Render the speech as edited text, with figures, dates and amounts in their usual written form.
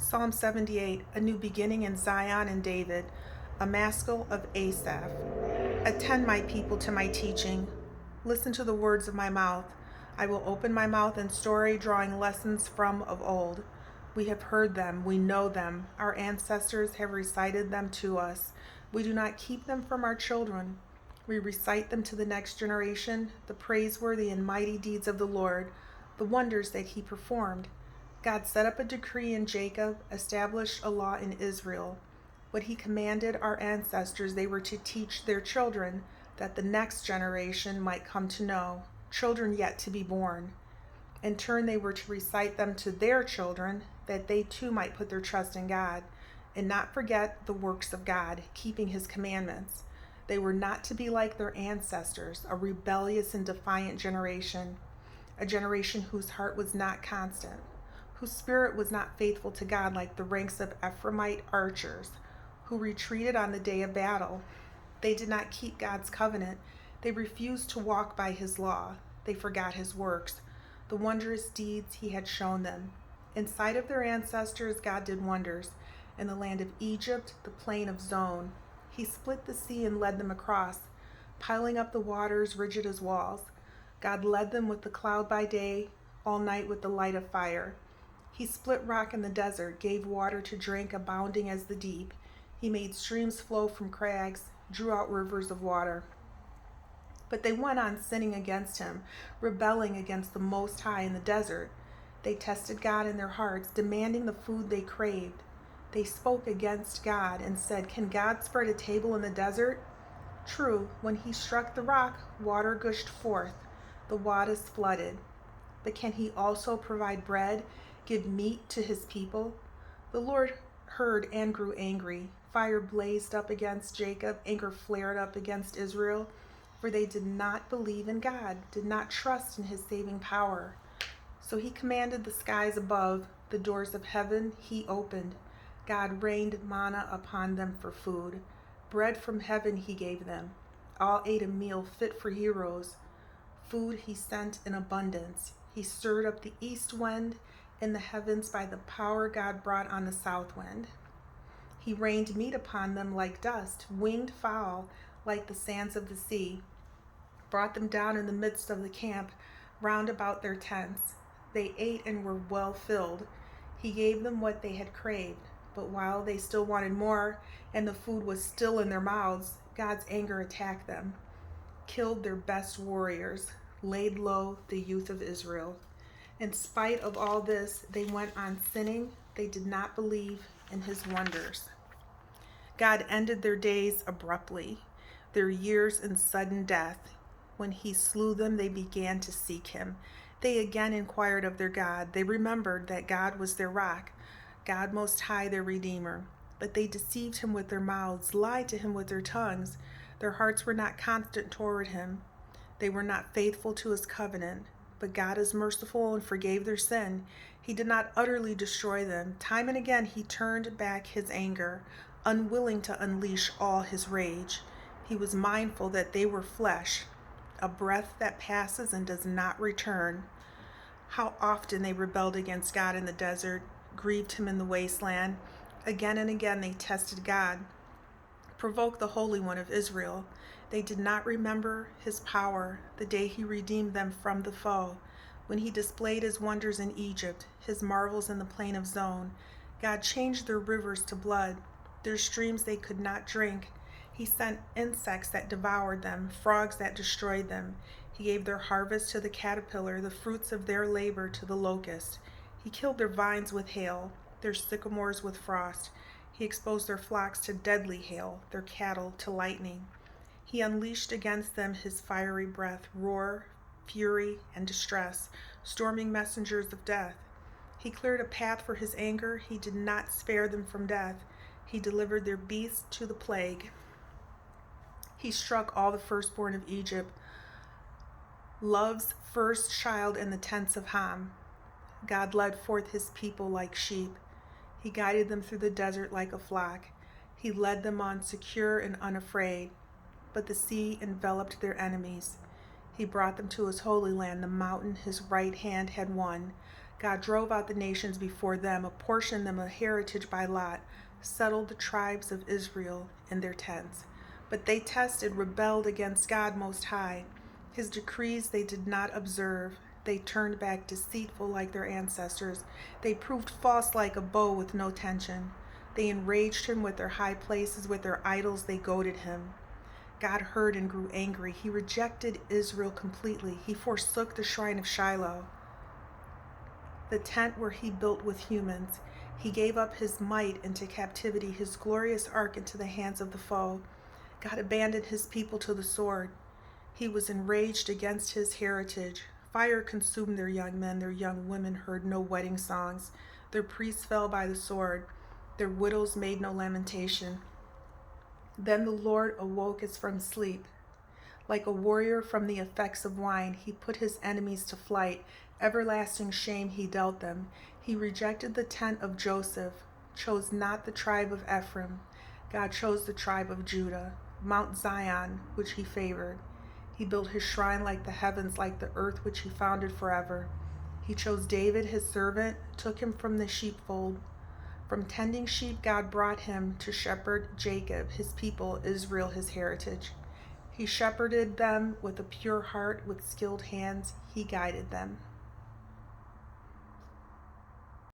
Psalm 78, a new beginning in Zion and David, a Maskil of Asaph. Attend, my people, to my teaching. Listen to the words of my mouth. I will open my mouth in story, drawing lessons from of old. We have heard them, we know them. Our ancestors have recited them to us. We do not keep them from our children. We recite them to the next generation, the praiseworthy and mighty deeds of the Lord, the wonders that he performed. God set up a decree in Jacob, established a law in Israel. What he commanded our ancestors, they were to teach their children, that the next generation might come to know, children yet to be born. In turn, they were to recite them to their children, that they too might put their trust in God, and not forget the works of God, keeping his commandments. They were not to be like their ancestors, a rebellious and defiant generation, a generation whose heart was not constant, whose spirit was not faithful to God, like the ranks of Ephraimite archers, who retreated on the day of battle. They did not keep God's covenant. They refused to walk by his law. They forgot his works, the wondrous deeds he had shown them. In sight of their ancestors, God did wonders. In the land of Egypt, the plain of Zon, he split the sea and led them across, piling up the waters rigid as walls. God led them with the cloud by day, all night with the light of fire. He split rock in the desert, gave water to drink, abounding as the deep. He made streams flow from crags, drew out rivers of water. But they went on sinning against him, rebelling against the Most High in the desert. They tested God in their hearts, demanding the food they craved. They spoke against God and said, "Can God spread a table in the desert?" True, when he struck the rock, water gushed forth, the waters flooded. But can he also provide bread, give meat to his people? The Lord heard and grew angry. Fire blazed up against Jacob, anger flared up against Israel, for they did not believe in God, did not trust in his saving power. So he commanded the skies above, the doors of heaven he opened. God rained manna upon them for food. Bread from heaven he gave them. All ate a meal fit for heroes. Food he sent in abundance. He stirred up the east wind in the heavens by the power God brought on the south wind. He rained meat upon them like dust, winged fowl like the sands of the sea, brought them down in the midst of the camp, round about their tents. They ate and were well filled. He gave them what they had craved. But while they still wanted more, and the food was still in their mouths, God's anger attacked them, killed their best warriors, laid low the youth of Israel. In spite of all this, they went on sinning. They did not believe in his wonders. God ended their days abruptly, their years in sudden death. When he slew them, they began to seek him. They again inquired of their God. They remembered that God was their rock, God Most High, their Redeemer. But they deceived him with their mouths, lied to him with their tongues. Their hearts were not constant toward him. They were not faithful to his covenant. But God is merciful and forgave their sin. He did not utterly destroy them. Time and again he turned back his anger, unwilling to unleash all his rage. He was mindful that they were flesh, a breath that passes and does not return. How often they rebelled against God in the desert, grieved him in the wasteland. Again and again they tested God, provoked the Holy One of Israel. They did not remember his power, the day he redeemed them from the foe, when he displayed his wonders in Egypt, his marvels in the plain of Zon. God changed their rivers to blood, their streams they could not drink. He sent insects that devoured them, frogs that destroyed them. He gave their harvest to the caterpillar, the fruits of their labor to the locust. He killed their vines with hail, their sycamores with frost. He exposed their flocks to deadly hail, their cattle to lightning. He unleashed against them his fiery breath, roar, fury, and distress, storming messengers of death. He cleared a path for his anger. He did not spare them from death. He delivered their beasts to the plague. He struck all the firstborn of Egypt, love's first child in the tents of Ham. God led forth his people like sheep. He guided them through the desert like a flock. He led them on secure and unafraid. But the sea enveloped their enemies. He brought them to his holy land, the mountain his right hand had won. God drove out the nations before them, apportioned them a heritage by lot, settled the tribes of Israel in their tents. But they rebelled against God Most High. His decrees they did not observe. They turned back deceitful like their ancestors. They proved false like a bow with no tension. They enraged him with their high places, with their idols they goaded him. God heard and grew angry. He rejected Israel completely. He forsook the shrine of Shiloh, the tent where he built with humans. He gave up his might into captivity, his glorious ark into the hands of the foe. God abandoned his people to the sword. He was enraged against his heritage. Fire consumed their young men. Their young women heard no wedding songs. Their priests fell by the sword. Their widows made no lamentation. Then the Lord awoke as from sleep. Like a warrior from the effects of wine, he put his enemies to flight. Everlasting shame he dealt them. He rejected the tent of Joseph, chose not the tribe of Ephraim. God chose the tribe of Judah, Mount Zion, which he favored. He built his shrine like the heavens, like the earth which he founded forever. He chose David, his servant, took him from the sheepfold. From tending sheep, God brought him to shepherd Jacob, his people, Israel, his heritage. He shepherded them with a pure heart, with skilled hands. He guided them.